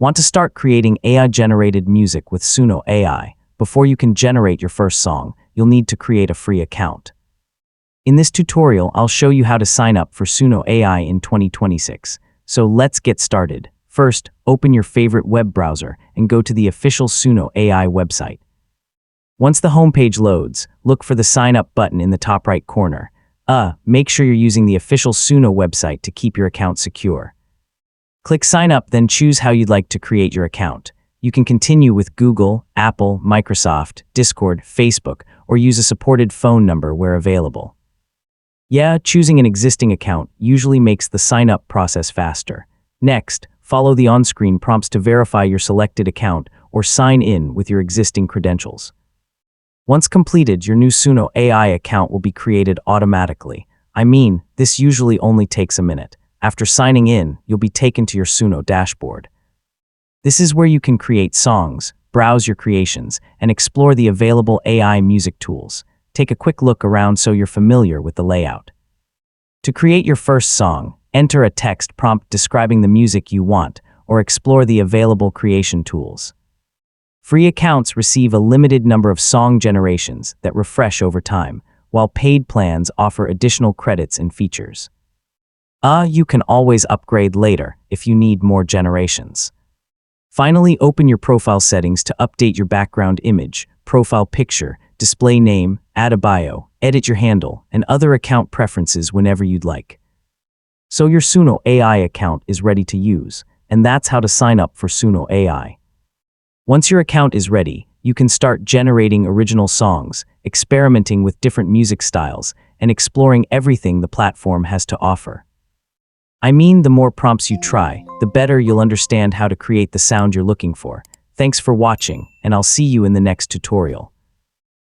Want to start creating AI-generated music with Suno AI? Before you can generate your first song, you'll need to create a free account. In this tutorial, I'll show you how to sign up for Suno AI in 2026. So let's get started. First, open your favorite web browser and go to the official Suno AI website. Once the homepage loads, look for the Sign Up button in the top right corner. Make sure you're using the official Suno website to keep your account secure. Click Sign Up, then choose how you'd like to create your account. You can continue with Google, Apple, Microsoft, Discord, Facebook, or use a supported phone number where available. Choosing an existing account usually makes the sign-up process faster. Next, follow the on-screen prompts to verify your selected account or sign in with your existing credentials. Once completed, your new Suno AI account will be created automatically. This usually only takes a minute. After signing in, you'll be taken to your Suno dashboard. This is where you can create songs, browse your creations, and explore the available AI music tools. Take a quick look around so you're familiar with the layout. To create your first song, enter a text prompt describing the music you want, or explore the available creation tools. Free accounts receive a limited number of song generations that refresh over time, while paid plans offer additional credits and features. You can always upgrade later if you need more generations. Finally, open your profile settings to update your background image, profile picture, display name, add a bio, edit your handle, and other account preferences whenever you'd like. So your Suno AI account is ready to use, and that's how to sign up for Suno AI. Once your account is ready, you can start generating original songs, experimenting with different music styles, and exploring everything the platform has to offer. The more prompts you try, the better you'll understand how to create the sound you're looking for. Thanks for watching, and I'll see you in the next tutorial.